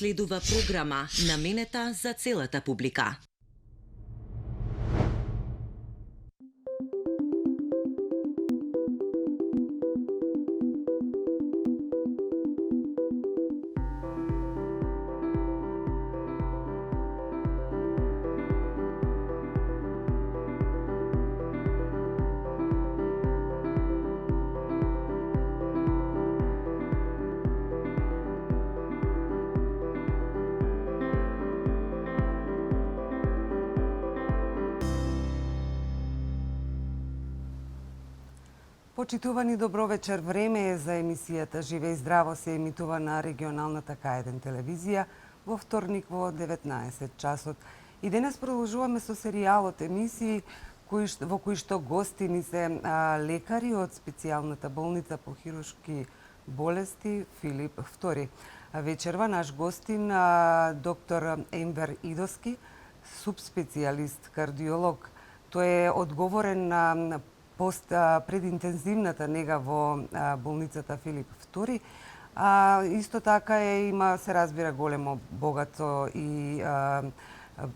Следува програма наменета за целата публика. Почитувани, добро вечер. Време е за емисијата Живе и здраво, се емитува на регионалната К1 телевизија во вторник во 19 часот. И денес продолжуваме со серијалот емисии во кои што гостини се лекари од специјалната болница по хируршки болести Филип II. Вечерва наш гостин доктор Енвер Идоски, субспецијалист кардиолог. Тој е одговорен на прединтензивната нега во болницата Филип II. Исто така има, се разбира, големо богато и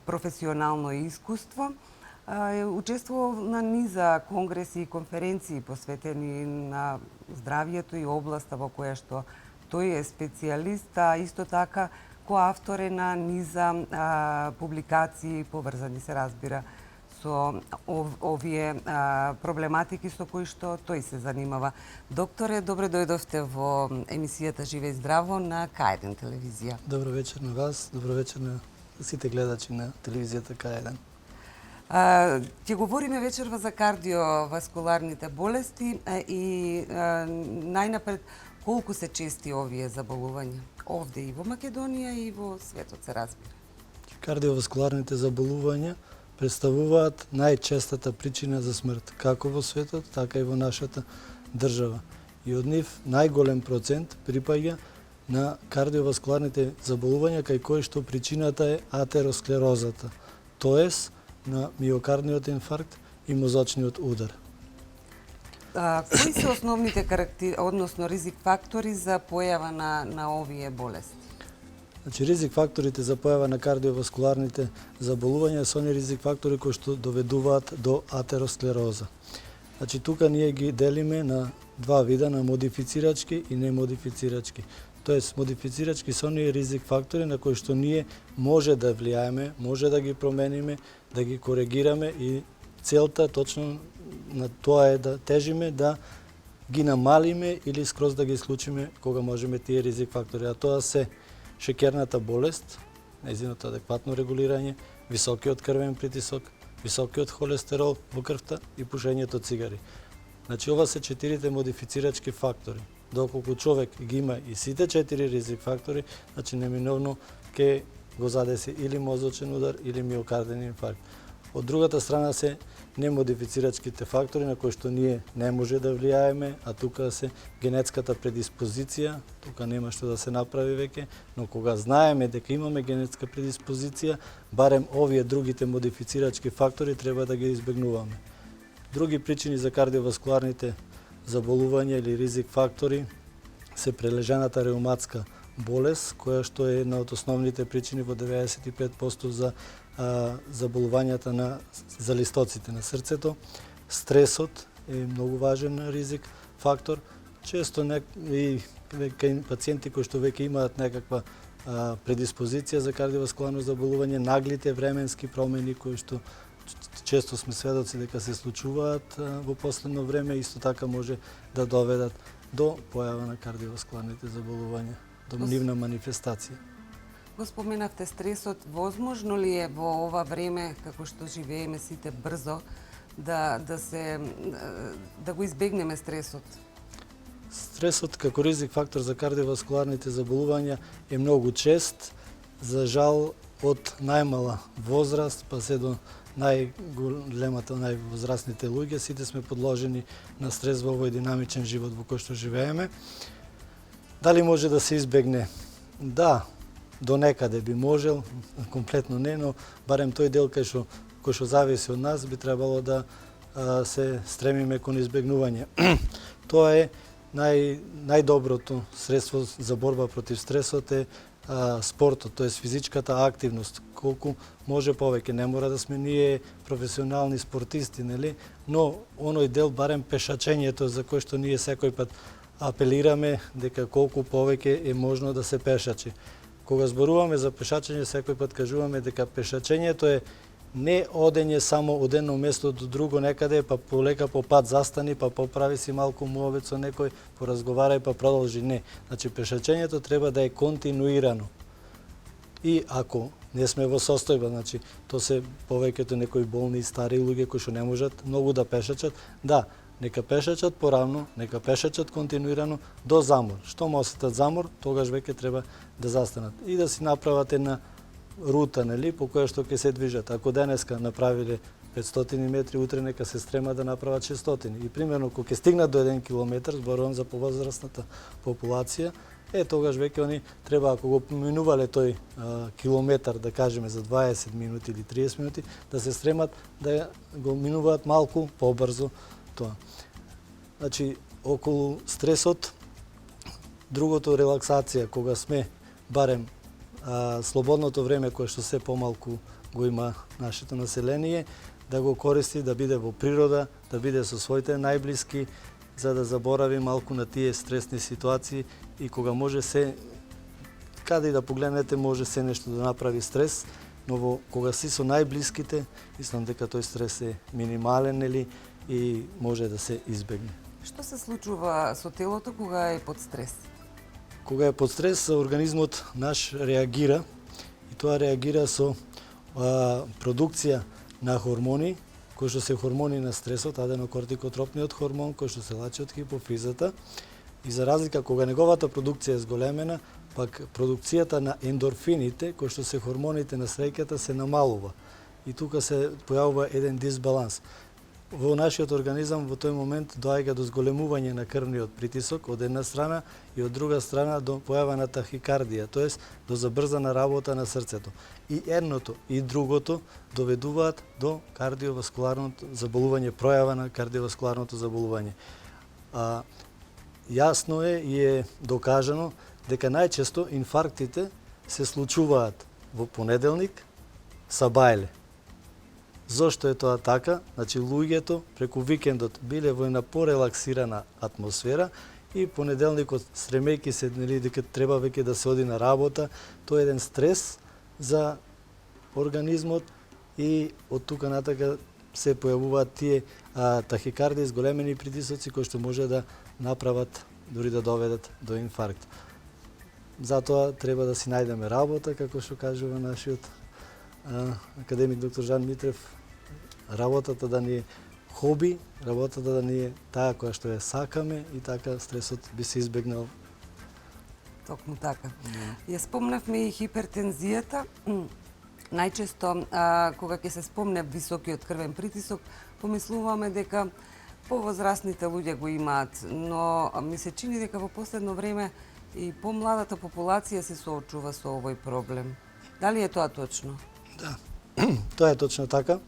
професионално искуство. Учествувал на низа конгреси и конференции посветени на здравието и областа во која што тој е специјалист, а исто така коавтор е на низа публикации поврзани, се разбира, со овие проблематики со кои што тој се занимава. Докторе, добре дојдовте во емисијата Живе и здраво на К1 телевизија. Добро вечер на вас, добро вечер на сите гледачи на телевизијата К1. Ќе говориме вечерва за кардиоваскуларните болести и најнапред колку се чести овие заболувања овде и во Македонија и во светот, се разбира. Кардиоваскуларните заболувања представуваат најчестата причина за смрт, како во светот, така и во нашата држава. И од нив најголем процент припаѓа на кардиоваскуларните заболувања, кај кои што причината е атеросклерозата, тоест на миокардниот инфаркт и мозочниот удар. Кои се основните односно ризик фактори за појава на овие болести? Значи, ризик факторите за појава на кардиоваскуларните заболувања се они ризик фактори кои што доведуваат до атеросклероза. Значи, тука ние ги делиме на два вида, на модифицирачки и немодифицирачки. Тоест, модифицирачки се они ризик фактори на кои што ние може да влијаеме, може да ги промениме, да ги коригираме и целта точно на тоа е да тежиме да ги намалиме или скроз да ги исклучиме кога можеме тие ризик фактори. А тоа се шеќерната болест, нејзиното адекватно регулирање, високиот крвен притисок, високиот холестерол во крвта и пушењето цигари. Значи, ова се 4 модифицирачки фактори. Доколку човек ги има и сите 4 ризик фактори, значи неминовно ќе го задеси или мозочен удар или миокарден инфаркт. Од другата страна се немодифицирачките фактори на кои што ние не може да влијаеме, а тука се генетската предиспозиција, тука нема што да се направи веќе, но кога знаеме дека имаме генетска предиспозиција, барем овие другите модифицирачки фактори треба да ги избегнуваме. Други причини за кардиоваскуларните заболувања или ризик фактори се прележаната реуматска болест, која што е една од основните причини во 95% за заболувањата за листоците на срцето. Стресот е многу важен ризик фактор. Често и пациенти кои што веќе имаат некаква предиспозиција за кардиоваскуларно заболување, наглите временски промени кои што често сме сведоци дека се случуваат во последно време, исто така може да доведат до појава на кардиоваскуларните заболувања, до нивна манифестација. Го споменавте стресот, возможно ли е во ова време, како што живееме сите брзо, да го избегнеме стресот? Стресот како ризик фактор за кардиоваскуларните заболувања е многу чест, за жал од најмала возраст па се до најголемата, највозрастните луѓе, сите сме подложени на стрес во овој динамичен живот во кој што живееме. Дали може да се избегне? Да, до некаде би можел, комплетно не, но барем тој дел кој што зависи од нас би требало да се стремиме кон избегнување. Тоа е најдоброто средство за борба против стресот е спортот, тоест физичката активност, колку може повеќе. Не мора да сме ние професионални спортисти, нели? Но оној дел, барем пешачењето, за кој што ние секој пат апелираме дека колку повеќе е можно да се пешачи. Кога зборуваме за пешачење, секој пат кажуваме дека пешачењето е не одење само од едно место до друго некаде, па полека по пат застани, па поправи си малку муавет со некој, поразговарај, па продолжи. Не. Значи, пешачењето треба да е континуирано. И ако не сме во состојба, значи, то се повеќето некои болни и стари луѓе кои што не можат многу да пешачат, да, нека пешачат поравно, нека пешачат континуирано до замор. Што му осетат замор, тогаш веќе треба да застанат и да си направат една рута, нели, по која што ќе се движат. Ако денеска направиле 500 метри, утре нека се стрема да направат 600. И примерно кога ќе стигнат до 1 километар, зборувам за повозрастната популација, тогаш веќе они треба, ако го минувале тој километар, да кажеме за 20 минути или 30 минути, да се стремат да го минуваат малку побрзо тоа. Значи, околу стресот, другото релаксација, кога сме барем слободното време кое што се помалку го има нашето население, да го користи, да биде во природа, да биде со своите најблиски, за да заборави малку на тие стресни ситуации и кога може се, каде и да погледнете, може се нешто да направи стрес, но кога си со најблиските, мислам дека тој стрес е минимален или и може да се избегне. Што се случува со телото кога е под стрес? Кога е под стрес, организмот наш реагира и тоа реагира со продукција на хормони, кои што се хормони на стресот, аденокортикотропниот хормон, кој што се лачи од хипофизата. И за разлика, кога неговата продукција е зголемена, пак продукцијата на ендорфините, кои што се хормоните на среќата, се намалува. И тука се појавува еден дисбаланс. Во нашиот организам во тој момент доаѓа до зголемување на крвниот притисок од една страна и од друга страна до појава на тахикардија, тоест до забрзана работа на срцето. И едното и другото доведуваат до кардиоваскуларното заболување, пројава на кардиоваскуларното заболување. Јасно е и е докажано дека најчесто инфарктите се случуваат во понеделник, сабајле. Зошто е тоа така? Значи, луѓето преку викендот биле во една порелаксирана атмосфера и понеделникот, стремејќи се, нели, дека треба веќе да се оди на работа, тоа е еден стрес за организмот и од тука натака се појавуваат тие тахикардии, зголемени притисоци кои што може да направат, дури да доведат до инфаркт. Затоа треба да си најдеме работа, како што кажува нашиот академик доктор Жан Митрев, работата да ни е хоби, работата да ни е таа која што ја сакаме и така стресот би се избегнал. Токму така. Ја спомнавме и хипертензијата. Најчесто, кога ќе се спомне високиот крвен притисок, помислуваме дека повозрастните луѓе го имаат, но ми се чини дека во последно време и помладата популација се соочува со овој проблем. Дали е тоа точно? Да, тоа е точно така.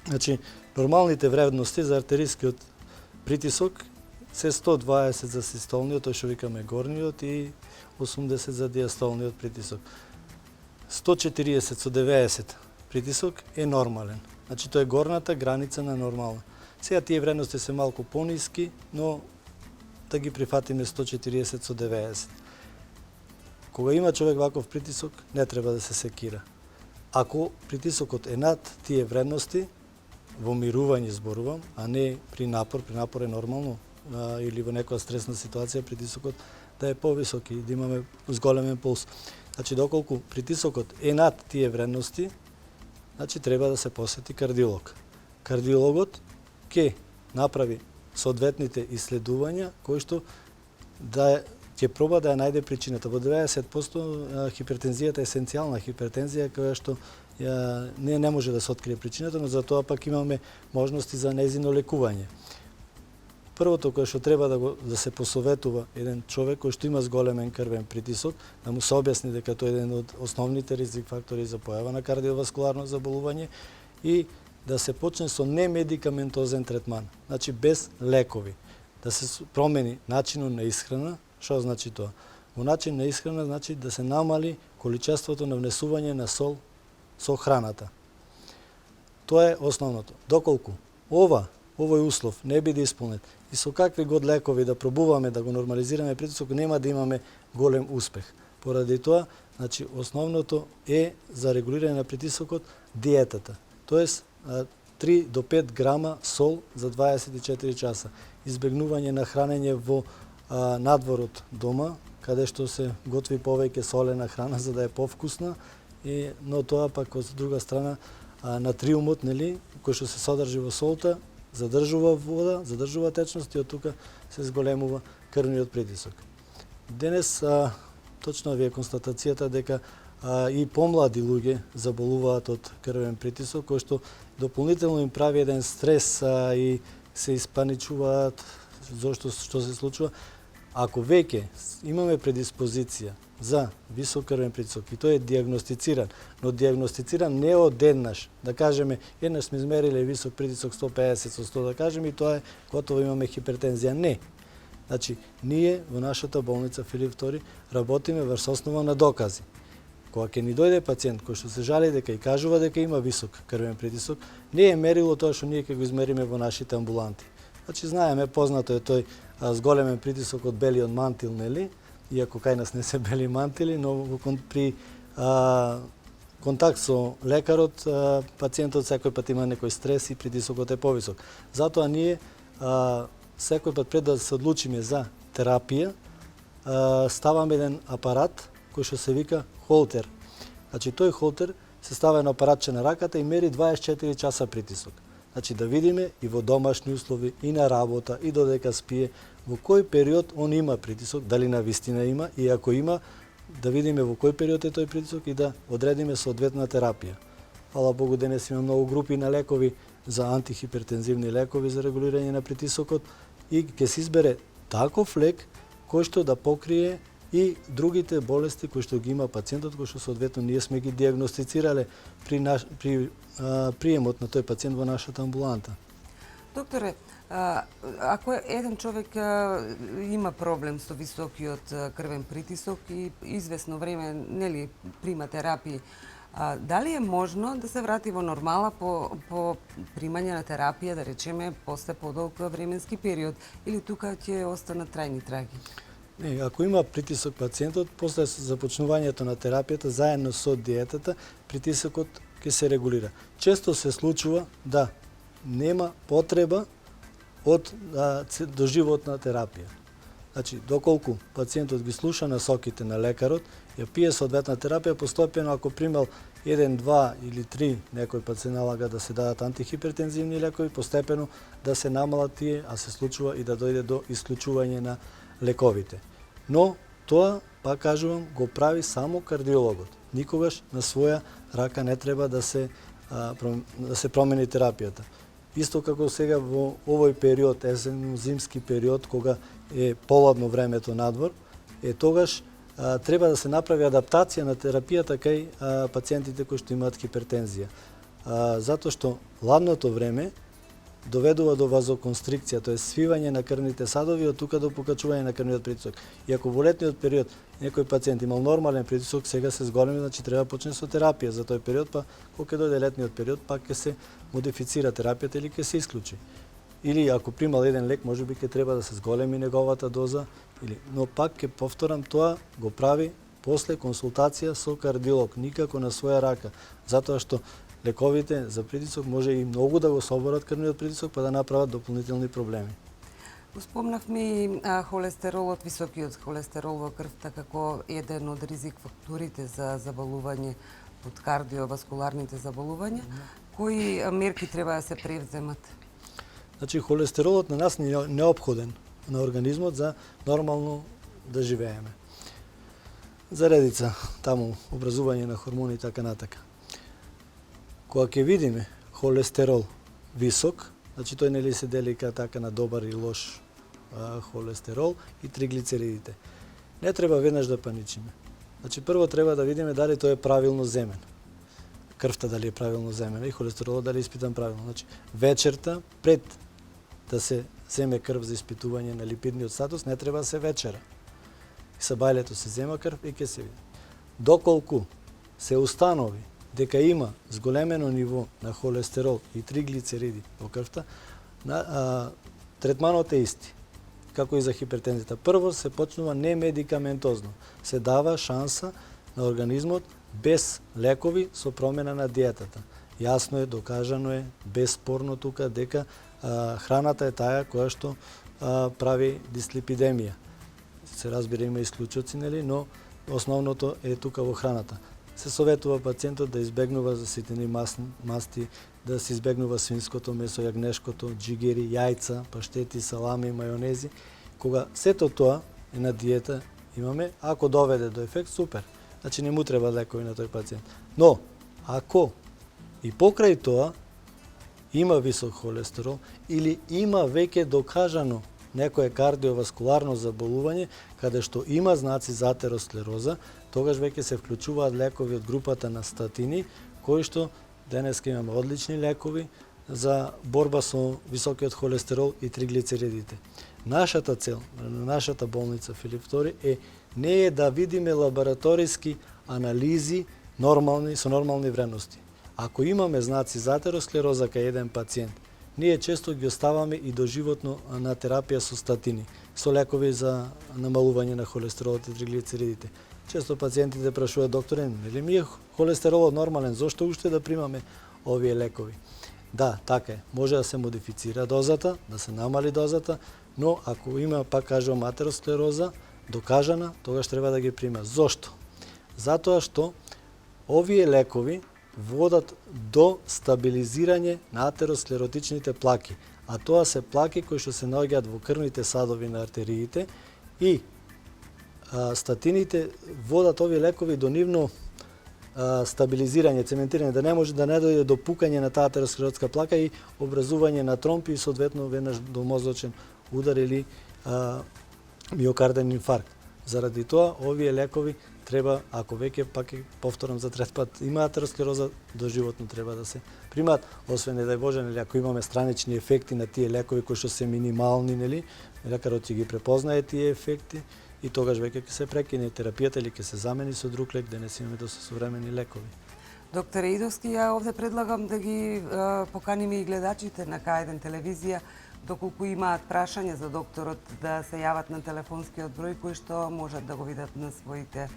Значи, нормалните вредности за артерискиот притисок се 120 за систолниот, тој што викаме горниот, и 80 за диастолниот притисок. 140 со 90 притисок е нормален. Значи, тоа е горната граница на нормална. Сега тие вредности се малку пониски, но да ги прифатиме 140 со 90. Кога има човек ваков притисок, не треба да се секира. Ако притисокот е над тие вредности, во мирување зборувам, а не при напор е нормално, или во некоја стресна ситуација притисокот да е повисок и да имаме зголемен пулс. Значи, доколку притисокот е над тие вредности, значи треба да се посети кардиолог. Кардиологот ќе направи соодветните исследувања кои што ќе проба да ја најде причината. Во 90% хипертензијата е есенцијална хипертензија која што не може да се открие причината, но за тоа пак имаме можности за нејзино лекување. Првото кое што треба да се посоветува еден човек кој што има зголемен крвен притисок, да му се објасни дека тоа е еден од основните ризик фактори за појава на кардиоваскуларно заболување и да се почне со немедикаментозен третман, значи без лекови. Да се промени начинот на исхрана. Што значи тоа? во начин на исхрана, значи да се намали количеството на внесување на сол со храната. Тоа е основното. Доколку овој услов не биде исполнет и со какви год лекови да пробуваме да го нормализираме притисок, нема да имаме голем успех. Поради тоа, значи основното е за регулирање на притисокот диетата. Тоест 3 до 5 грама сол за 24 часа. Избегнување на хранење во надвор од дома, каде што се готви повеќе солена храна за да е повкусна, но тоа пак од друга страна натриумот, нели, кој што се содржи во солта, задржува вода, задржува течност и од тука се зголемува крвниот притисок. Денес точно ви е констатацијата дека и помлади луѓе заболуваат од крвен притисок, кој што дополнително им прави еден стрес и се испаничуваат зошто што се случува. Ако веќе имаме предиспозиција за висок крвен притисок и тој е диагностициран, но диагностициран не одеднаш, да кажеме, еднаш сме измериле висок притисок 150 со 100, да кажеме, и тоа е готово, имаме хипертензија. Не. Значи, ние во нашата болница Филип II работиме врз основа на докази. Кога ќе ни дојде пациент кој што се жали дека и кажува дека има висок крвен притисок, не е мерило тоа што ние ќе го измериме во нашите амбуланти. Значи, знаеме, познато е тој зголемен притисок од белиот мантил, нели? Иако кај нас не се бели мантили, но при контакт со лекарот, пациентот секој пат има некој стрес и притисокот е повисок. Затоа ние секој пат пред да се одлучиме за терапија, ставаме еден апарат кој што се вика холтер. Значи, тој холтер се става на апаратче на раката и мери 24 часа притисок. Значи, да видиме и во домашни услови, и на работа, и додека спие, во кој период он има притисок, дали на вистина има, и ако има, да видиме во кој период е тој притисок и да одредиме соодветна терапија. Фала Богу, денес има многу групи на лекови за антихипертензивни лекови за регулирање на притисокот и ќе се избере таков лек кој што да покрие и другите болести кои што ги има пациентот, кои што соодветно ние сме ги диагностицирале при приемот на тој пациент во нашата амбуланта. Докторе, ако еден човек има проблем со високиот крвен притисок и известно време нели прима терапии, дали е можно да се врати во нормала по примање на терапија, да речеме, после подолг временски период, или тука ќе останат трајни траги? Не, ако има притисок пациентот, после започнувањето на терапијата, заедно со диетата, притисокот ќе се регулира. Често се случува да нема потреба од доживотна терапија. Значи, доколку пациентот ги слуша насоките на лекарот, ја пие соодветна терапија, постепено ако примал 1, 2 или 3, некој пат се налага да се дадат антихипертензивни лекови, постепено да се намалат тие, а се случува и да дојде до исклучување на лековите. Но тоа, пак кажувам, го прави само кардиологот. Никогаш на своја рака не треба да се промени терапијата. Исто како сега во овој период, есенно-зимски период, кога е поладно времето надвор, тогаш треба да се направи адаптација на терапијата кај пациентите кои што имаат хипертензија. Затоа што ладното време доведува до вазоконстрикција, тоа е свивање на крвните садови, од тука до покачување на крвниот притисок. И ако во летниот период некој пациент имал нормален притисок, сега се зголеми, значи треба да почне со терапија за тој период, па кога ќе дојде летниот период, пак ќе се модифицира терапијата или ќе се исклучи. Или ако примал еден лек, можеби ќе треба да се зголеми неговата доза, но пак ќе повторам, тоа го прави после консултација со кардиолог, никако на своја рака, затоа што лековите за притисок може и многу да го соборат крвниот притисок, па да направат дополнителни проблеми. Го спомнавме и холестеролот, високиот холестерол во крвта како еден од ризик факторите за заболување од кардиоваскуларните заболувања. Кои мерки треба да се превземат? Значи, холестеролот на нас е неопходен на организмот за нормално да живееме. За редица таму образување на хормони и така натака. Кога ќе видиме холестерол висок, значи тој нели се дели така на добар и лош холестерол и триглицеридите. Не треба веднаш да паничиме. Значи прво треба да видиме дали тој е правилно земен. Крвта дали е правилно земена и холестеролот дали е испитан правилно. Значи вечерта пред да се земе крв за испитување на липидниот статус не треба да се вечера. Са бајлето се зема крв и ќе се види. Доколку се установи дека има зголемено ниво на холестерол и триглицериди во крвта, третманот е исти, како и за хипертензията. Прво се почнува немедикаментозно. Се дава шанса на организмот без лекови со промена на диетата. Јасно е, докажано е, безспорно тука дека храната е таа која што прави дислипидемија. Се разбира има исклучоци, нели, но основното е тука во храната. Се советува пациентот да избегнува заситени масти, да се избегнува свинското месо, јагнешкото, джигери, јајца, паштети, салами, мајонези. Кога сето тоа е на диета имаме, ако доведе до ефект, супер. Значи не му треба лекови на тој пациент. Но, ако и покрај тоа има висок холестерол или има веќе докажано некое кардиоваскуларно заболување, каде што има знаци за атеросклероза, тогаш веќе се вклучуваат лекови од групата на статини, кои што денеска имаме одлични лекови за борба со високиот холестерол и триглицеридите. Нашата цел на нашата болница Филип II не е да видиме лабораториски анализи со нормални вредности. Ако имаме знаци за атеросклероза кај еден пациент, ние често ги оставаме и доживотно на терапија со статини, со лекови за намалување на холестеролот и триглицеридите. Често пациентите прашуваат: докторе, нели ми е холестеролот нормален, зошто уште да примаме овие лекови? Да, така е. Може да се модифицира дозата, да се намали дозата, но ако има, пак кажувам, атеросклероза докажана, тогаш треба да ги прима. Зошто? Затоа што овие лекови водат до стабилизирање на атеросклеротичните плаки, а тоа се плаки кои што се наоѓаат во крвните садови на артериите и статините водат овие лекови до нивно стабилизирање, цементирање, да не може да не дојде до пукање на таа атеросклеротска плака и образување на тромби и соодветно веднаш до мозочен удар или миокарден инфаркт. Заради тоа овие лекови треба, ако веќе пак повторам за трет пат, има атеросклероза, доживотно треба да се примаат, освен не дај Боже, нели, ако имаме странични ефекти на тие лекови кои што се минимални, нели, лекарот ќе ги препознае тие ефекти и тогаш веќе ќе се прекине терапијата или ќе се замени со друг лек, денес имаме доста современи лекови. Докторе Идовски, ја овде предлагам да ги поканиме и гледачите на К1 телевизија, доколку имаат прашање за докторот, да се јават на телефонскиот број кој што можат да го видат на своите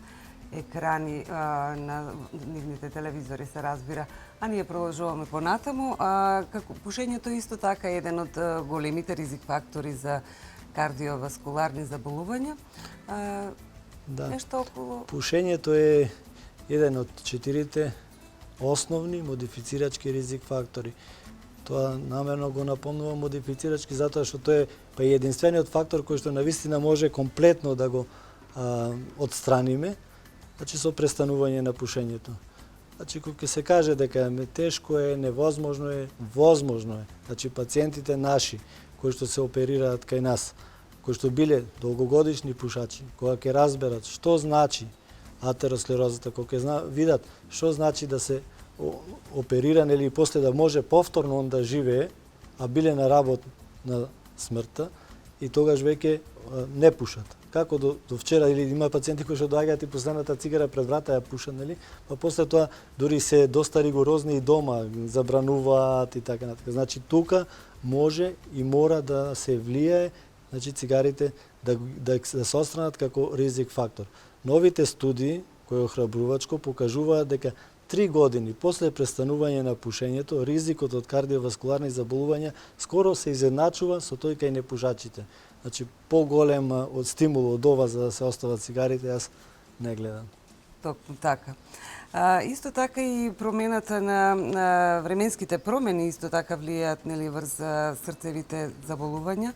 екрани, на нивните телевизори, се разбира. А ние продолжуваме понатаму. Како пушењето исто така е еден од големите ризик фактори за кардиоваскуларни заболувања. Да. Нешто околу... Пушењето е еден од 4 основни модифицирачки ризик фактори. Тоа намерно го напомнувам модифицирачки, затоа што тоа е единствениот фактор кој што навистина може комплетно да го отстраниме, значи со престанување на пушењето. Значи, кога ќе се каже дека тешко е, невозможно е, возможно е. Значи, пациентите наши, кои што се оперираат кај нас, кои што биле долгогодишни пушачи, кога ќе разберат што значи атеросклерозата, кога ќе видат што значи да се опериран или после да може повторно он да живее, а биле на работ на смртта, и тогаш веќе не пушат. Како до вчера, или има пациенти кои што доаѓаат и последната цигара пред врата ја пушат, нели? Па после тоа дури се доста ригорозни и дома, забрануваат и така натака. Значи тука може и мора да се влијае, значи цигарите да се отстранат како ризик фактор. Новите студии кои охрабрувачко покажуваат дека 3 години после престанување на пушењето, ризикот од кардиоваскуларни заболувања скоро се изедначува со тој кај непушачите. Значи, поголем од стимул од ова за да се остават цигарите, јас не гледам. Токму така. Исто така и промената на временските промени исто така влијаат, нели, врз срцевите заболувања.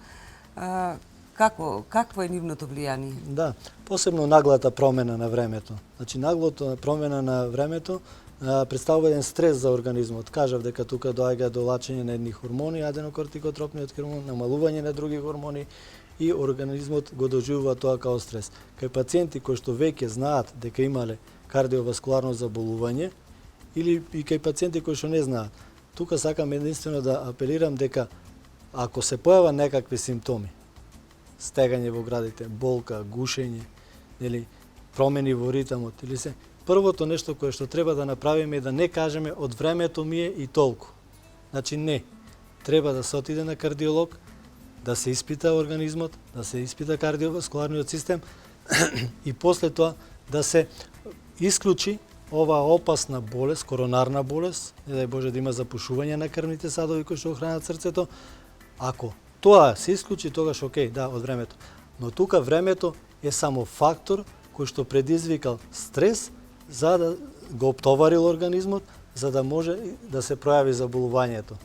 Какво е нивното влијание? Да, посебно наглата промена на времето. Значи, наглата промена на времето представува еден стрес за организмот. Кажав дека тука доаѓа до лачење на едни хормони, аденокортикотропниот хормон, намалување на други хормони и организмот го доживува тоа као стрес. Кај пациенти кои што веќе знаат дека имале кардиоваскуларно заболување или и кај пациенти кои што не знаат, тука сакам единствено да апелирам дека ако се појава некакви симптоми, стегање во градите, болка, гушење, нели промени во ритмот или се. Првото нешто кое што треба да направиме е да не кажеме од времето ми е и толку. Значи не. Треба да се отиде на кардиолог, да се испита организмот, да се испита кардиоваскуларниот систем и после тоа да се исклучи оваа опасна болест, коронарна болест, не дај Боже да има запушување на крвните садови кои што охранат срцето. Ако тоа се исклучи, тогаш окей, да, од времето. Но тука времето е само фактор кој што предизвикал стрес за да го оптоварил организмот, за да може да се пројави заболувањето.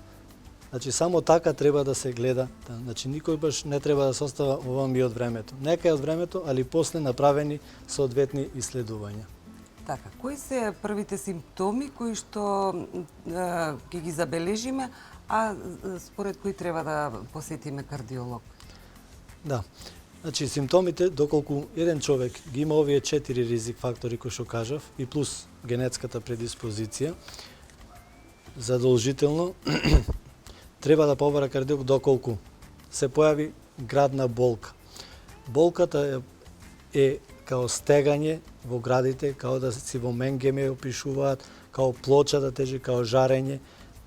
Значи само така треба да се гледа. Значи никој баш не треба да се остава ова ми од времето. Нека е од времето, али после направени соодветни исследувања. Така, кои се првите симптоми кои што ќе ги забележиме, а според кои треба да посетиме кардиолог? Да. Значи симптомите, доколку еден човек ги има овие 4 ризик фактори кои што кажав и плюс генетската предиспозиција, задолжително треба да побара кардиолог доколку се појави градна болка. Болката е као стегање во градите, као да си во менгеме опишуваат, као плоча да тежи, као жарење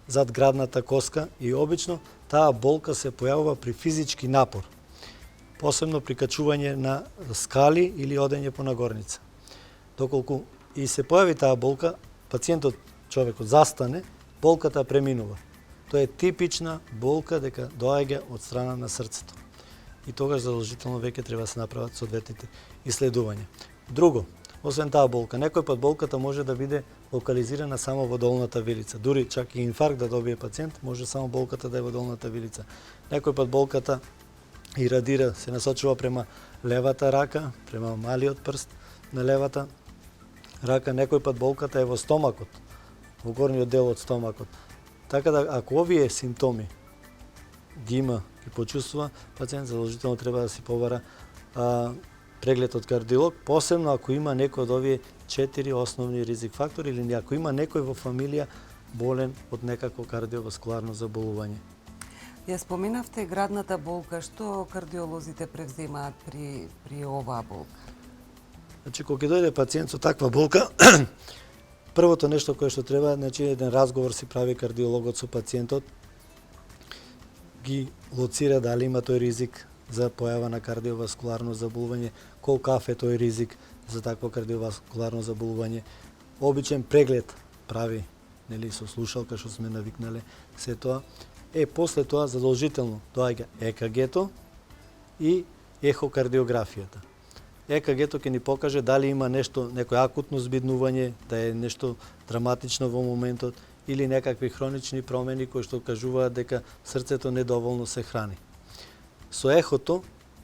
зад градната коска и обично таа болка се појавува при физички напор, посебно при качување на скали или одење по нагорница. Доколку и се појави таа болка, пациентот, човекот застане, болката преминува. Тоа е типична болка дека доаѓа од страна на срцето. И тогаш задолжително веќе треба да се направат соодветните исследувања. Друго, освен таа болка, некој пат болката може да биде локализирана само во долната вилица. Дури чак и инфаркт да добие пациент, може само болката да е во долната вилица. Некој пат болката ирадира, се насочува према левата рака, према малиот прст на левата рака. Некој пат болката е во стомакот, во горниот дел од стомакот. Така да, ако овие симптоми ги има, ги почувствува, пациент задолжително треба да си побара преглед од кардиолог, посебно ако има некој од овие 4 основни ризик фактори или ако има некој во фамилија болен од некако кардиоваскуларно заболување. Ја споменавте градната болка, што кардиолозите превземаат при оваа болка? Значи, кога ќе дојде пациент со таква болка, првото нешто кое што треба, значи еден разговор си прави кардиологот со пациентот, ги лоцира дали има тој ризик за појава на кардиоваскуларно заболување, колкав е тој ризик за такво кардиоваскуларно заболување. Обичен преглед прави, нели, со слушалка што сме навикнале се тоа. После тоа задолжително доаѓа ЕКГ-то и ехокардиографијата. ЕКГ-то ќе ни покаже дали има нешто, некој акутно збиднување, да е нешто драматично во моментот или некакви хронични промени кои што кажуваат дека срцето недоволно се храни. Со ехото,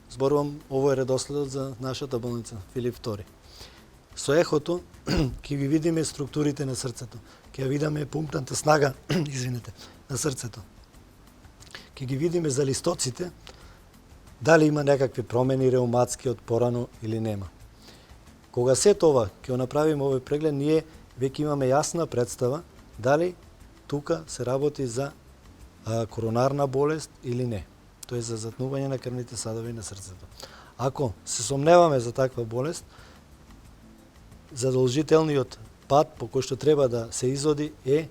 зборувам, ово е редоследот за нашата болница Филип II. Со ехото ќе ги видиме структурите на срцето, ќе видиме пумпната снага, извинете, на срцето. Ќе ги видиме за листоците, дали има некакви промени реуматски од порано или нема. Кога се тоа ќе направиме овој преглед, ние веќе имаме јасна представа дали тука се работи за коронарна болест или не. Тоа е за затнување на крвните садови на срцето. Ако се сомневаме за таква болест, задолжителниот пат по кој што треба да се изоди е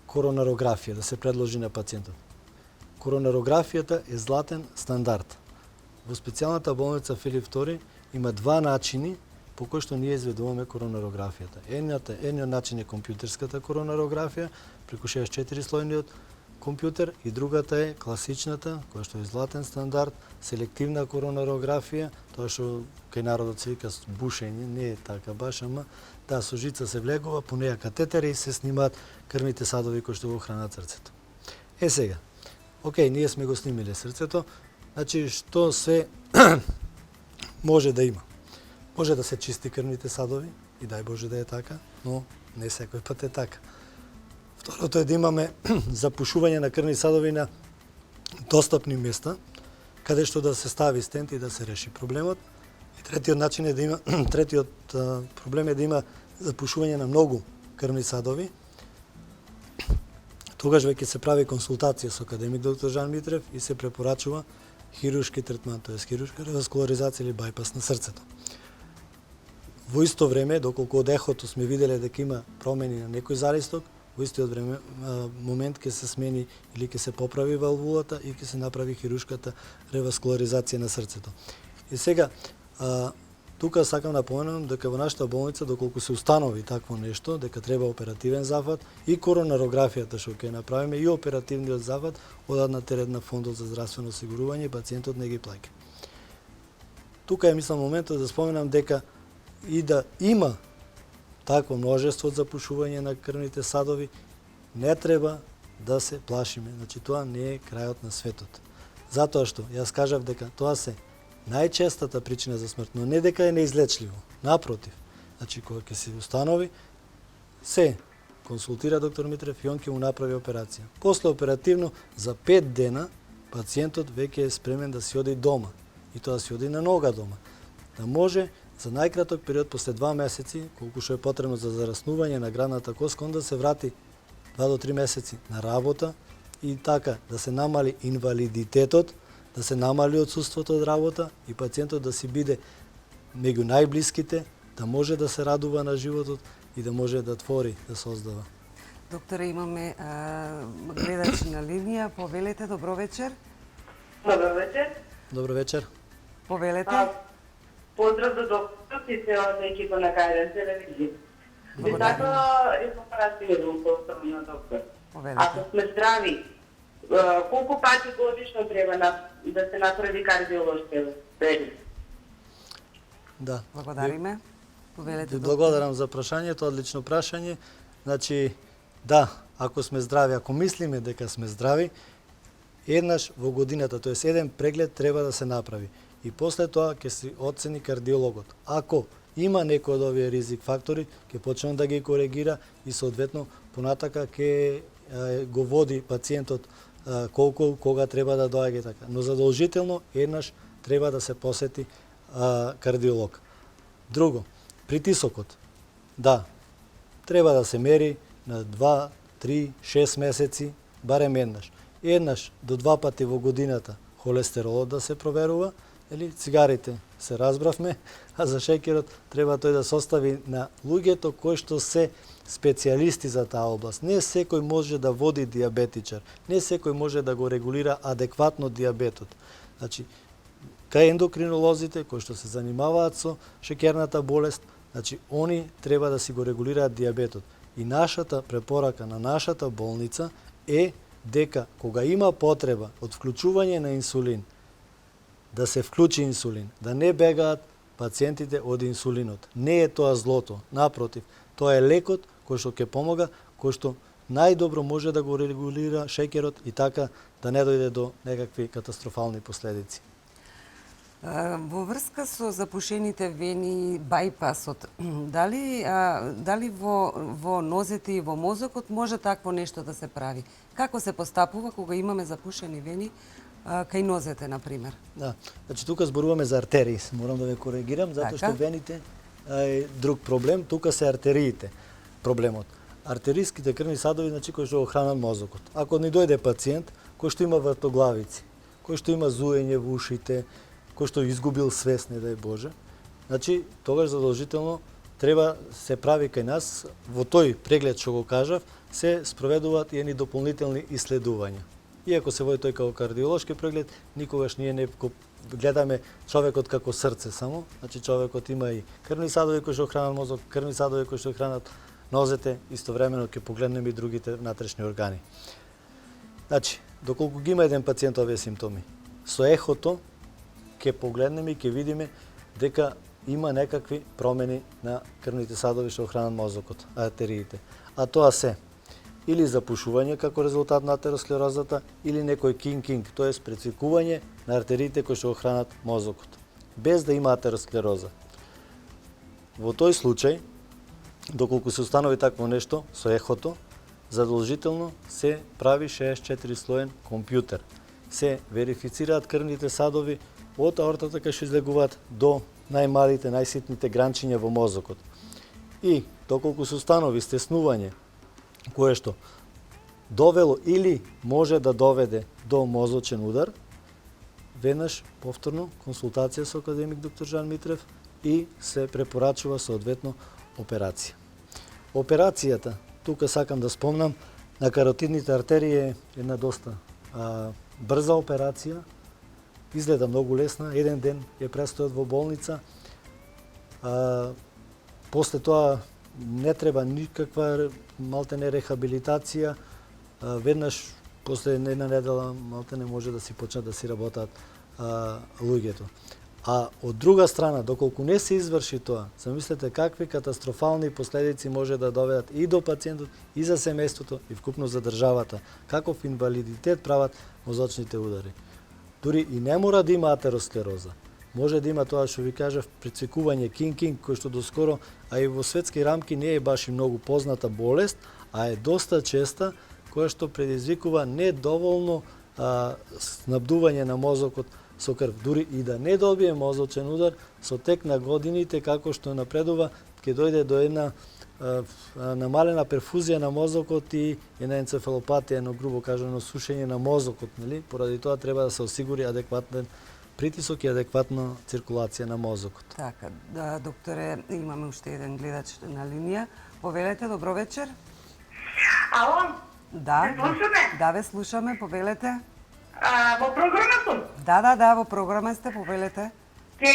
коронарографија, да се предложи на пациентот. Коронарографијата е златен стандард. Во специјалната болница Филип II има два начини по кои што ние изведуваме коронарографијата. Едниот начин е компјутерската коронарографија, преку 64 слојниот компјутер, и другата е класичната, која што е златен стандард, селективна коронарографија, тоа што кај народот се вика бушење, не е така баш, ама да, со жица се влегува, по неја катетери и се снимаат крвните садови кои што го хранат срцето. Сега, окей, ние сме го снимиле срцето, значи што се може да има? Може да се чисти крвните садови, и дај Боже да е така, но не секој пат е така. Второто е да имаме запушување на крвни садови на достапни места, каде што да се стави стент и да се реши проблемот. И третиот начин е да има проблем е да има запушување на многу крвни садови. Тогаш веќе се прави консултација со академик доктор Жан Митрев и се препорачува хируршки третман, тоа е хируршка реваскуларизација или бајпас на срцето. во исто време, доколку од ехото сме виделе дека има промени на некој залисток, во истиот време момент ќе се смени или ќе се поправи валвулата и ќе се направи хируршката реваскуларизација на срцето. И сега, тука сакам да напоменам дека во нашата болница, доколку се установи такво нешто, дека треба оперативен зафат и коронарографијата што ќе направиме и оперативниот зафат, одат на терет на Фондот за здравствено осигурување и пациентот не ги плаќа. Тука е мислам моментот да споменам дека и да има такво множество запушување на крвните садови, не треба да се плашиме. Значи тоа не е крајот на светот. Затоа што јас кажав дека тоа се најчестата причина за смрт, но не дека е неизлечливо. Напротив, значи кога ќе се установи, се консултира доктор Митрев и он ќе му направи операција. После оперативно за 5 дена пациентот веќе е спремен да си оди дома и тоа си оди на нога дома. Да може за најкраток период после 2 месеци, колку што е потребно за зараснување на градната коска, да се врати 2 до 3 месеци на работа и така да се намали инвалидитетот, да се намали отсуството од работа и пациентот да си биде меѓу најблиските, да може да се радува на животот и да може да твори, да создава. Докторе, имаме гледач на линија. Повелете, добро вечер. Добро вечер. Добро вечер. Повелете. Поздрав до докторот и целата екипа на Кајден телевизија. И така информативно на доктор. Повелете. Ако сме здрави, колку пати годишно треба да се направи кардиолошки преглед? Да. Благодариме. Повелете. Ви благодарам за прашањето, одлично прашање. Значи, да, ако сме здрави, ако мислиме дека сме здрави, еднаш во годината, тоест еден преглед треба да се направи. И после тоа ќе се оцени кардиологот. Ако има некој од овие ризик фактори, ќе почне да ги коригира и соодветно понатака ќе го води пациентот колку, кога треба да доаѓа така. Но задолжително еднаш треба да се посети кардиолог. Друго, притисокот. Да, треба да се мери на 2, 3, 6 месеци, барем еднаш. Еднаш до 2 пати во годината холестеролот да се проверува, или цигарите се разбравме, а за шеќерот треба тој да се остави на луѓето кои што се специјалисти за таа област. Не секој може да води диабетичар, не секој може да го регулира адекватно диабетот. Значи, кај ендокринолозите кои што се занимаваат со шеќерната болест, значи они треба да си го регулираат диабетот. И нашата препорака на нашата болница е дека кога има потреба од вклучување на инсулин, да се вклучи инсулин, да не бегаат пациентите од инсулинот. Не е тоа злото, напротив, тоа е лекот кој што ќе помога, кој што најдобро може да го регулира шеќерот и така да не дојде до некакви катастрофални последици. Во врска со запушените вени, бајпасот, дали во нозете и во мозокот може такво нешто да се прави? Како се постапува кога имаме запушени вени кај нозете, например? Да, значи тука зборуваме за артерии, морам да ве коригирам, затоа што вените е друг проблем, тука се артериите проблемот. Артериските крвни садови, значи кои што го хранат мозокот. Ако ни дојде пациент кој што има вртоглавици, кој што има зуење во ушите, кој што изгубил свест, не дај Боже, значи тогаш задолжително треба се прави кај нас, во тој преглед што го кажав, се спроведуваат и едни дополнителни исследувања. Иако се води тој како кардиолошки преглед, никогаш ние не гледаме човекот како срце само, значи човекот има и крвни садови кои што хранат мозок, крвни садови кои што хранат нозете, истовремено ќе погледнеме и другите внатрешни органи. Значи, доколку ги има еден пациент овие симптоми, со ехото ќе погледнеме и ќе видиме дека има некакви промени на крвните садови што хранат мозокот, артериите. А тоа се или запушување како резултат на атеросклерозата, или некој кинг, тоа е прецикување на артериите кои што хранат мозокот, без да има атеросклероза. Во тој случај, доколку се установи такво нешто со ехото, задолжително се прави 64 слоен компјутер. Се верифицираат крвните садови од аортата кај што излегуваат до најмалите, најситните гранчиња во мозокот. И доколку се установи стеснување кое што довело или може да доведе до мозочен удар, веднаш повторно консултација со академик доктор Жан Митрев и се препорачува соодветно операција. Операцијата, тука сакам да спомнам, на каротидните артерии е една доста брза операција, изгледа многу лесна, еден ден ја престојат во болница, после тоа не треба никаква малтене рехабилитација, веднаш после една недела малтене може да си почнат да си работат луѓето. А од друга страна, доколку не се изврши тоа, замислете какви катастрофални последици може да доведат и до пациентот, и за семејството, и вкупно за државата. Каков инвалидитет прават мозочните удари. Дури и не мора да има атеросклероза. Може да има тоа што ви кажав, прецекување кинг-кинг, кој што доскоро, а и во светски рамки не е баш и многу позната болест, а е доста честа, која што предизвикува недоволно снабдување на мозокот со крв. Дури и да не добие мозочен удар, со тек на годините, како што напредува, ќе дојде до една намалена перфузија на мозокот и една енцефалопатија, едно грубо кажано сушење на мозокот, нели? Поради тоа треба да се осигури адекватен притисок и адекватна циркулација на мозокот. Така, да, докторе, имаме уште еден гледач на линија. Повелете, добро вечер. Ало, Да, слушаме? да ве слушаме, повелете. Во програма сум. Да, во програма сте, повелете. Ке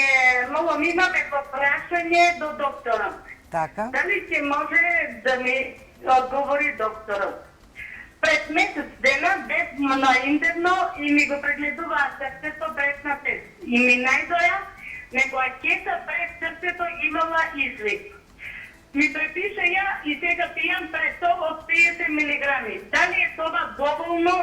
многу имаме прашање до докторот. Така. Дали ќе може да ми одговори докторот? Пред месец дена бев на интерно и ми го прегледуваа срцето без на тест. И ми најдоја него анкета пред срцето имала излив. Ми препиша ја и сега пијам пресол од 50 милиграми. Дали е тоа доволно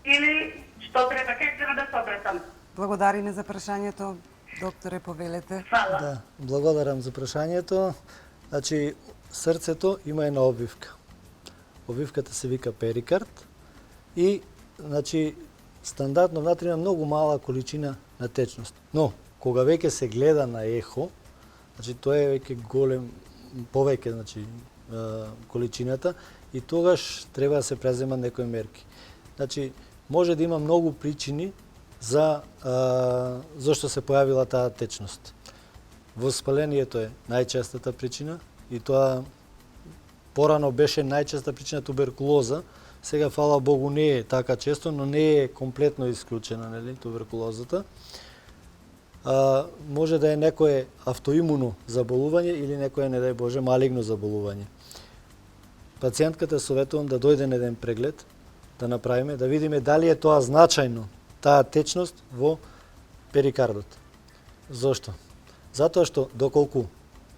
или што треба, как треба да се обратам? Благодариме за прашањето, докторе, повелете. Фала. Да, благодарам за прашањето. Значи, срцето има една обвивка. Обвивката се вика перикард и, значи, стандардно внатре има многу мала количина на течност. Но, кога веќе се гледа на ехо, значи, тоа е веќе голем, повеќе, значи, количината и тогаш треба да се преземат некои мерки. Значи, може да има многу причини за зашто се појавила таа течност. Воспалението е најчестата причина и тоа порано беше најчеста причина туберкулоза. Сега, фала Богу, не е така често, но не е комплетно исклучена, нели, туберкулозата. Може да е некое автоимуно заболување или некое, не дај Боже, малигно заболување. Пациентката советувам да дојде на еден преглед, да направиме, да видиме дали е тоа значајно, таа течност во перикардот. Зошто? Затоа што доколку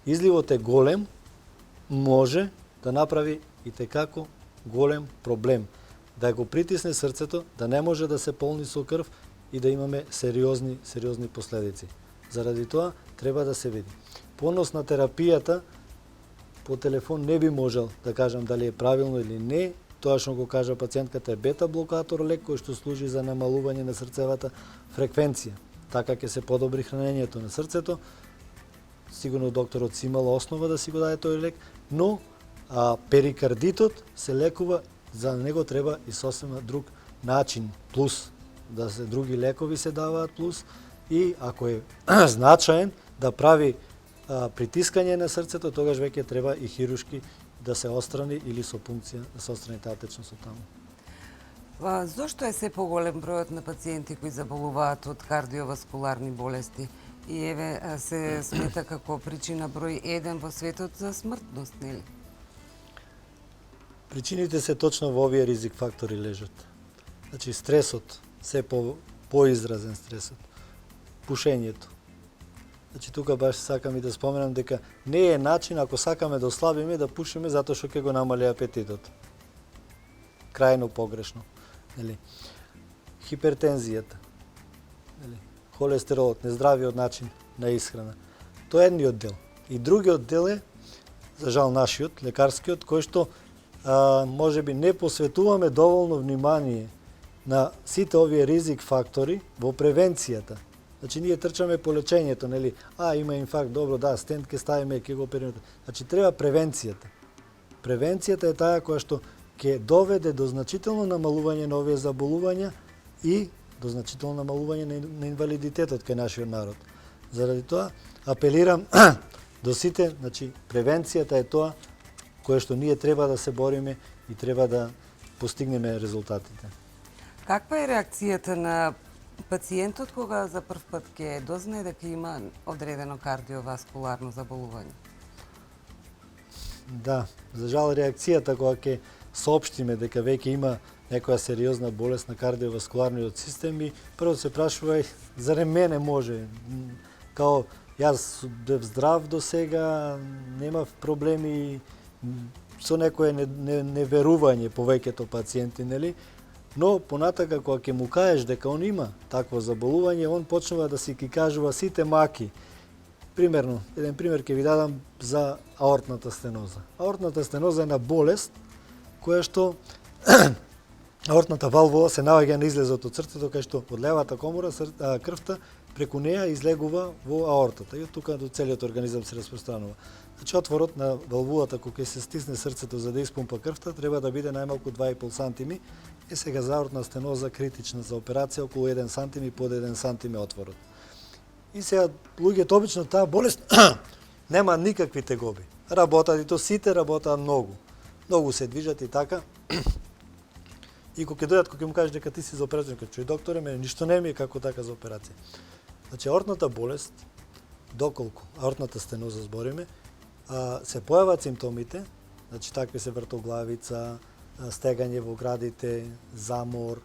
изливот е голем, може да направи и текако голем проблем. Да го притисне срцето, да не може да се полни со крв и да имаме сериозни последици. Заради тоа треба да се види. По однос на терапијата, по телефон не би можел да кажам дали е правилно или не. Тоа што го кажа пациентката е бета-блокатор лек кој што служи за намалување на срцевата фреквенција. Така ќе се подобри хранењето на срцето. Сигурно докторот си имал основа да си го даде тој лек, но перикардитот се лекува, за него треба и сосема друг начин, плюс да се други лекови се даваат плюс и ако е значаен да прави притискање на срцето, тогаш веќе треба и хирушки да се острани или со пункција да се острани таа течност од таму. Зошто е се поголем бројот на пациенти кои заболуваат од кардиоваскуларни болести? И еве се смета како причина број 1 во светот за смртност, нели? Причините се точно во овие ризик фактори лежат. Значи стресот, се поизразен стресот, пушењето. Значи тука баш сакам и да споменам дека не е начин ако сакаме да ослабиме да пушиме затоа што ќе го намали апетитот. Крајно погрешно, нели? Хипертензијата, нели? Холестеролот, нездравиот начин на исхрана. Тоа е едниот дел. И другиот дел е, за жал нашиот, лекарскиот, кој што може би не посветуваме доволно внимание на сите овие ризик фактори во превенцијата. Значи ние трчаме по лечењето, нели? Има инфаркт, добро, да, стент ќе ставиме, ќе го оперираме. Значи треба превенцијата. Превенцијата е таа која што ќе доведе до значително намалување на овие заболувања и до значително намалување на инвалидитетот кај нашиот народ. Заради тоа апелирам до сите, значи превенцијата е тоа кое што ние треба да се бориме и треба да постигнеме резултатите. Каква е реакцијата на пациентот кога за прв пат ќе дознае дека има одредено кардиоваскуларно заболување? Да, за жал реакцијата кога ќе соопштиме дека веќе има некоја сериозна болест на кардиоваскуларниот систем и прво се прашува зарем мене може. Као јас бев здрав до сега, немав проблеми со некое неверување повеќето пациенти, нели? Но понатака кога ќе му кажеш дека он има такво заболување, он почнува да си ги кажува сите маки. Примерно, еден пример ќе ви дадам за аортната стеноза. Аортната стеноза е една болест која што аортната валвула се наоѓа на излезот од срцето, кај што од левата комора крвта преку неја излегува во аортата и од тука до целиот организам се распространува. Значи отворот на валвулата кога ќе се стисне срцето за да испумпа крвта треба да биде најмалку 2,5 сантими. Е сега за аортна стеноза критична за операција околу 1 сантими, под 1 сантими отворот. И сега луѓето обично таа болест нема никакви тегоби. Работат и то сите работаат многу. Многу се движат и така. И кога ќе дојдат, кога ќе му кажеш дека ти си за операција, ќе чуј докторе, мене ништо не ми е како така за операција. Значи аортната болест, доколку аортната стеноза збориме, се појават симптомите, значи такви се вртоглавица, стегање во градите, замор.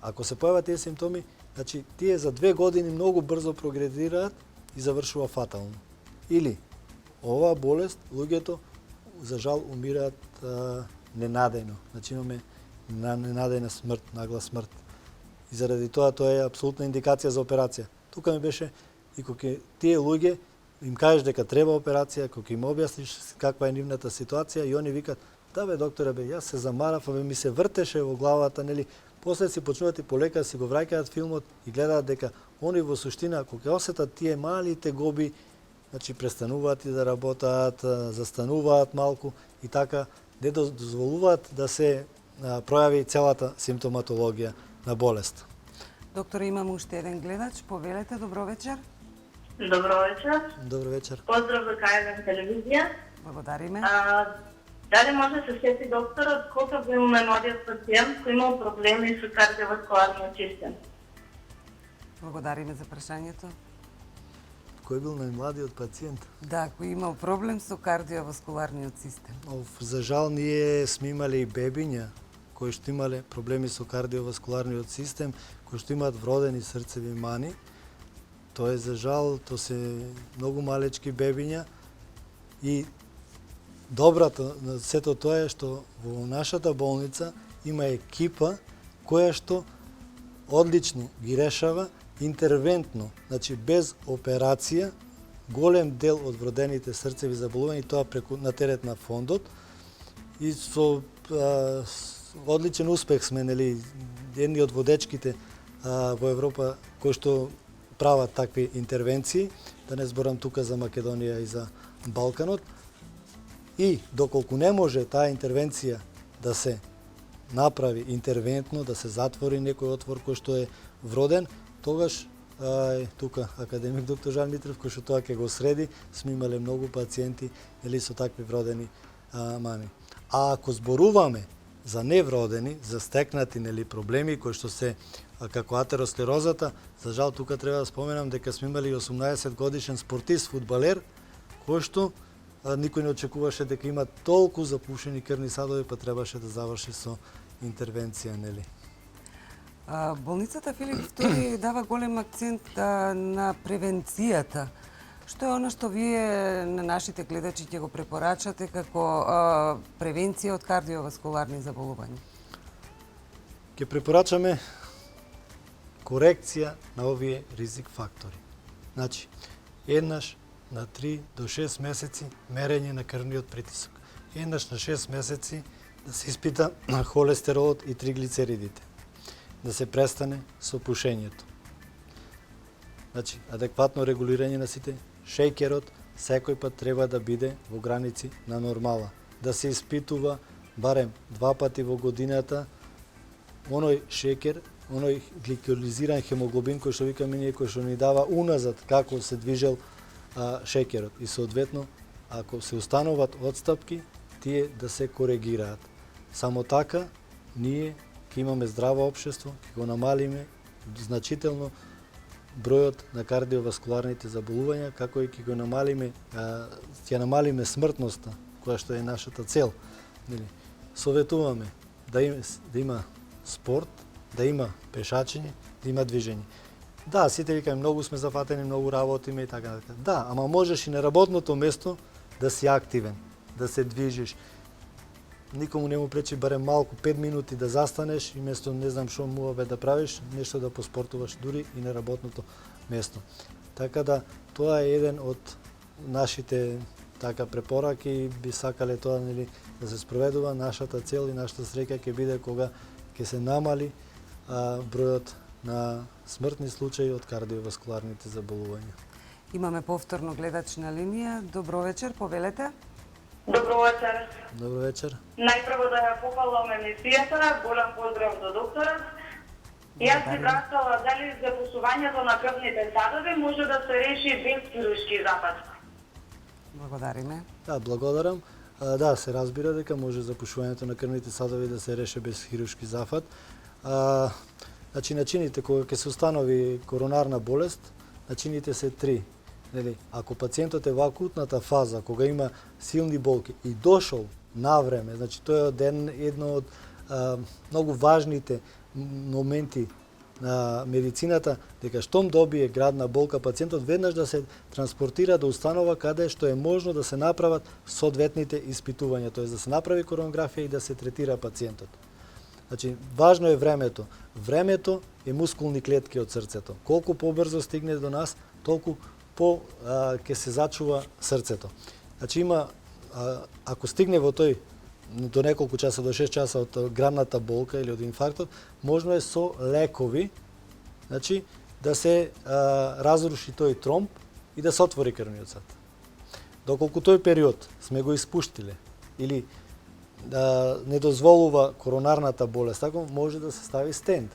Ако се појават тие симптоми, значи тие за 2 години многу брзо прогредираат и завршува фатално. Или оваа болест луѓето за жал умираат ненадејно. Значи имаме ненадејна смрт, нагла смрт. И заради тоа е апсолутна индикација за операција. Тука ми беше и кога тие луѓе им кажеш дека треба операција, кога им објасниш каква е нивната ситуација и они викат: "Да бе докторе бе, јас се замарав, ми се вртеше во главата, нели?" После си почнуваат и полека си го враќаат филмот и гледаат дека они во суштина кога осетат тие мали тегоби, значи престануваат и да работаат, застануваат малку и така не дозволуваат да се пројави целата симптоматологија на болест. Доктор, имам уште еден гледач. Повелете, добро вечер. Добро вечер. Добро вечер. Поздрав за КН телевизија. Благодариме. Дали може да се сети докторот колку бил најмладиот пациент кој имал проблеми со кардиоваскуларниот систем? Благодариме за прашањето. Кој бил најмладиот пациент? Да, кој имал проблем со кардиоваскуларниот систем. За жал ние сме имали и бебиња кои што имале проблеми со кардиоваскуларниот систем, кои што имаат вродени срцеви мани. Тоа е за жал, тоа се многу малечки бебиња и доброто на сето тоа е што во нашата болница има екипа која што одлично ги решава интервентно, значи без операција, голем дел од вродените срцеви заболувања, тоа преку на терет на фондот и со одличен успех сме, нели, едни од водечките во Европа кои што прават такви интервенции, да не зборам тука за Македонија и за Балканот. И доколку не може таа интервенција да се направи интервентно, да се затвори некој отвор кој што е вроден, тогаш тука академик доктор Жан Митрев кој што тоа ќе го среди, сме имале многу пациенти или со такви вродени мани. А ако зборуваме за невродени, за стекнати нели проблеми кои што се како атеросклерозата, за жал тука треба да споменам дека сме имали 18 годишен спортист, фудбалер, кој што никој не очекуваше дека има толку запушени крвни садови, па требаше да заврши со интервенција, нели? Болницата Филип II дава голем акцент на превенцијата. Што е она што вие на нашите гледачи ќе го препорачате како превенција од кардиоваскуларни заболувања? Ќе препорачаме корекција на овие ризик фактори. Значи, еднаш на 3 до 6 месеци мерење на крвниот притисок. Еднаш на 6 месеци да се испита холестеролот и триглицеридите. Да се престане со пушењето. Значи, адекватно регулирање на сите. Шејкерот секој пат треба да биде во граници на нормала. Да се испитува барем 2 пати во годината оној шејкер оној гликолизиран хемоглобин кој што викаме ние, кој што ни дава уназад како се движел шеќерот. И соодветно, ако се установат отстапки, тие да се коригираат. Само така, ние ќе имаме здраво општество, ќе го намалиме значително бројот на кардиоваскуларните заболувања, како и ќе го намалиме, ќе намалиме смртноста, која што е нашата цел. Советуваме да има спорт, да има пешачење, да има движење. Да, сите викаме, многу сме зафатени, многу работиме и така. Да, ама можеш и на работното место да си активен, да се движиш. Никому не му пречи барем малку 5 минути да застанеш и место не знам што муабе да правиш, нешто да поспортуваш дури и на работното место. Така да тоа е еден од нашите препораки и би сакале тоа да се спроведува. Нашата цел и нашата среќа ќе биде кога ќе се намали бројот на смртни случаи од кардиоваскуларните заболувања. Имаме повторно гледач на линија. Добро вечер, повелете. Добро вечер. Добро вечер. Најпрво да ја похвалам емисијата, голем поздрав до докторот. Јас би прашала дали запушувањето на крвните садови може да се реши без хируршки запад. Благодариме. Да, благодарам. Да, се разбира дека може запушувањето на крвните садови да се реше без хируршки зафат. Значи, начините кога ќе се установи коронарна болест, начините се 3. Ако пациентот е во акутната фаза, кога има силни болки и дошол на време, значи тоа е едно од многу важните моменти на медицината, дека штом добие градна болка, пациентот веднаш да се транспортира до установа каде што е можно да се направат соодветните испитувања, тоест да се направи коронографија и да се третира пациентот. Значи, важно е времето. Времето е мускулни клетки од срцето. Колку побрзо стигне до нас, толку ќе се зачува срцето. Значи има, ако стигне во тој до неколку часа, до 6 часа од градната болка или од инфарктот, можно е со лекови, значи, да се разруши тој тромб и да се отвори крвниот сад. Доколку тој период сме го испуштиле или не дозволува коронарната болест, така може да се стави стент.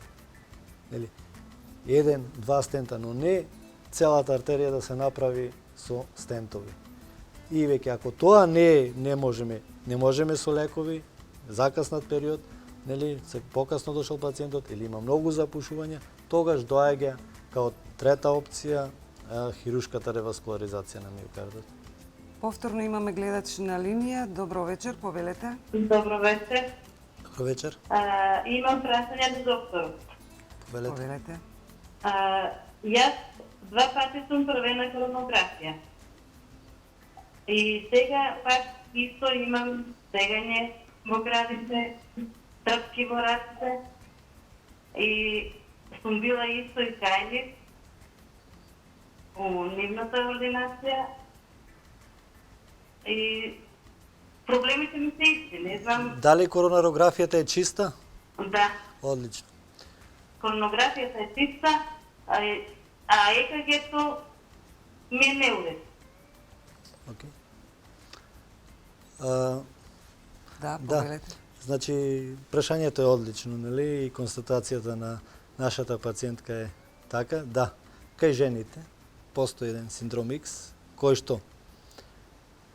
1-2 стента, но не целата артерија да се направи со стентови. И веќе ако тоа не можеме со лекови, закаснат период, се покасно дошол пациентот или има многу запушувања, тогаш доаѓа као трета опција хируршката реваскуларизација на миокардот. Повторно имаме гледач на линија. Добро вечер, повелете. Добро вечер. Добро вечер. Имам прашање до докторот. Повелете. Јас 2 пати сум првена коронографија. И сега пак исто имам стегање во градите, трпки во раците и сум била исто и кај у нивната ординација и проблемите ми се исти, не знам. Дали коронарографијата е чиста? Да. Одлично. Коронографијата е чиста, а ЕКГ-то ми е неуред. Окей. Да, повелете. Значи, прашањето е одлично, нели? И констатацијата на нашата пациентка е така. Да, кај жените постои еден синдром X, кој што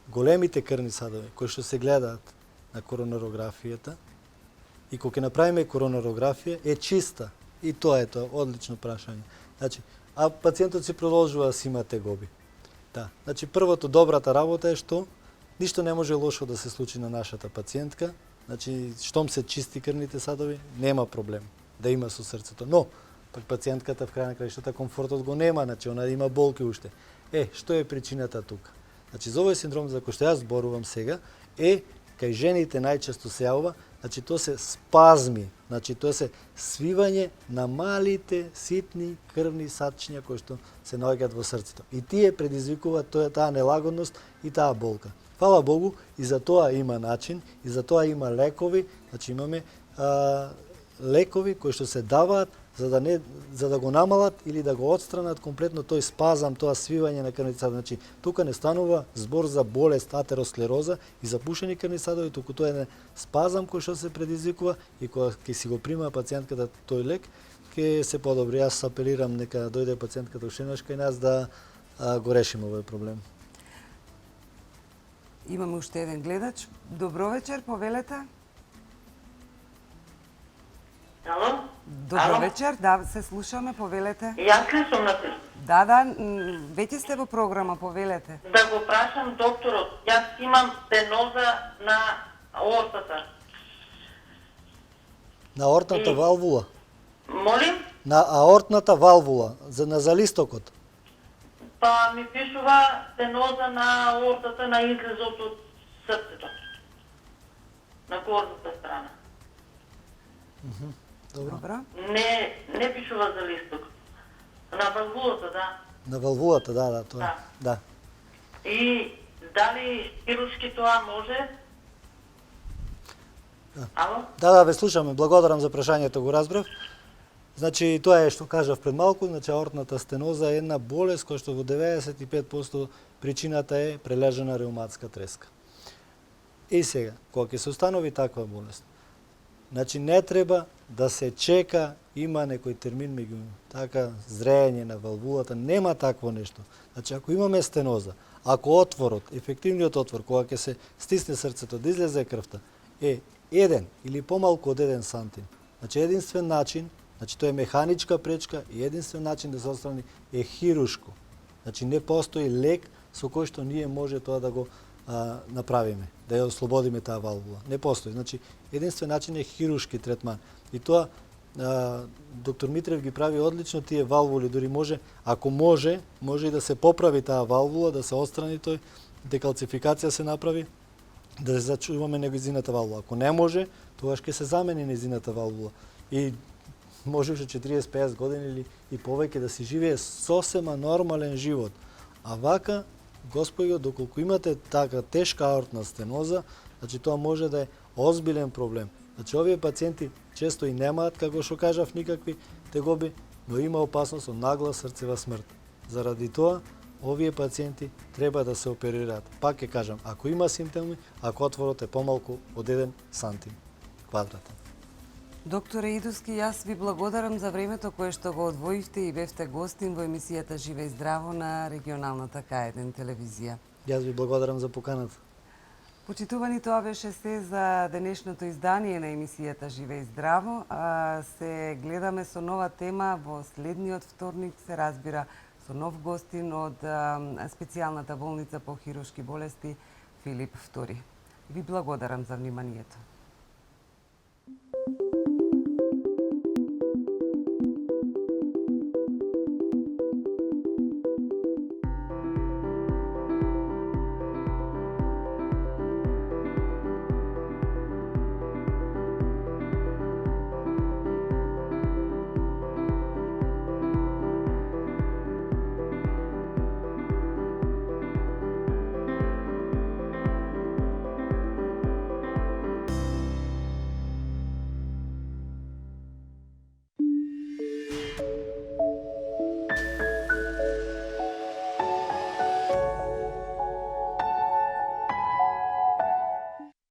големите крвни садови, кои што се гледаат на коронарографијата, и кога ќе направиме коронарографија, е чиста. И тоа е одлично прашање. Значи, а пациентот си продолжува да си има тегоби. Да. Значи, првото добрата работа е што ништо не може лошо да се случи на нашата пациентка. Значи, штом се чисти крвните садови, нема проблем да има со срцето. Но, пак пациентката в крај на краиштата комфортот го нема, значи она има болки уште. Што е причината тука? Значи, за овој синдром за кој што јас зборувам сега, кај жените најчесто се јавува, значи тоа се спазми, значи тоа се свивање на малите ситни крвни садчиња кои што се наоѓаат во срцето. И тие предизвикуваат таа нелагодност и таа болка. Фала Богу, и за тоа има начин, и за тоа има лекови, значи имаме лекови кои што се даваат за да го намалат или да го отстранат комплетно тој спазам, тоа свивање на крвните садови. Значи, тука не станува збор за болест атеросклероза и запушени крвни садови, туку тоа е спазам кој што се предизвикува и кога ќе си го прима пациентката тој лек, ќе се подобри. Јас апелирам нека дојде пациентката уште еднаш кај нас да го решиме овој проблем. Имаме уште еден гледач. Добро вечер, повелете. Ало? Добро вечер, да, се слушаме, повелете. Јас ли сум на те? Да, веќе сте во програма, повелете. Да го прашам докторот, јас имам стеноза на аортата. На аортната валвула. Молим? На аортната валвула, на залистокот. Па ми пишува стеноза на аортата на излезот од срцето. На горната страна. Добро. Не пишува за листок. На валвулата, да. На валвулата, да, тоа. Да. Да. И дали хируршки тоа може? Ало? Да, ве слушаме. Благодарам за прашањето, го разбрав. Значи, тоа е што кажав пред малку, значи аортната стеноза е една болест која што во 95% причината е прележана реуматска треска. И сега, кога ќе се установи таква болест, значи не треба да се чека, има некој термин меѓу така зреење на валвулата, нема такво нешто. Значи ако имаме стеноза, ако отворот, ефективниот отвор кога ќе се стисне срцето да излезе крвта е 1 или помалку од 1 сантим. Значи единствен начин, значи тоа е механичка пречка и единствен начин да се отстрани е хирушко. Значи не постои лек со кој што ние може тоа да го направиме, да ја ослободиме таа валвула. Не постои. Значи единствен начин е хирушки третман. И тоа доктор Митрев ги прави одлично тие валвули, дури може, ако може и да се поправи таа валвула, да се отстрани тој, декалцификација се направи, да се зачуваме неговината валвула. Ако не може, тогаш ќе се замени неговината валвула. И може уште 40-50 години или и повеќе да си живее сосема нормален живот. А вака, господи, доколку имате така тешка аортна стеноза, значи тоа може да е озбилен проблем. Значи овие пациенти често и немаат, како што кажав, никакви тегоби, но има опасност од нагла срцева смрт. Заради тоа, овие пациенти треба да се оперираат. Пак ќе кажам, ако има симптоми, ако отворот е помалку од 1 сантим квадратен. Докторе Идовски, јас ви благодарам за времето кое што го одвоивте и бевте гостин во емисијата Живе и здраво на регионалната К1 телевизија. Јас ви благодарам за поканата. Почитувани, тоа беше се за денешното издание на емисијата Живе и здраво. Се гледаме со нова тема во следниот вторник, се разбира, со нов гостин од специјалната болница по хируршки болести Филип II. Ви благодарам за вниманието.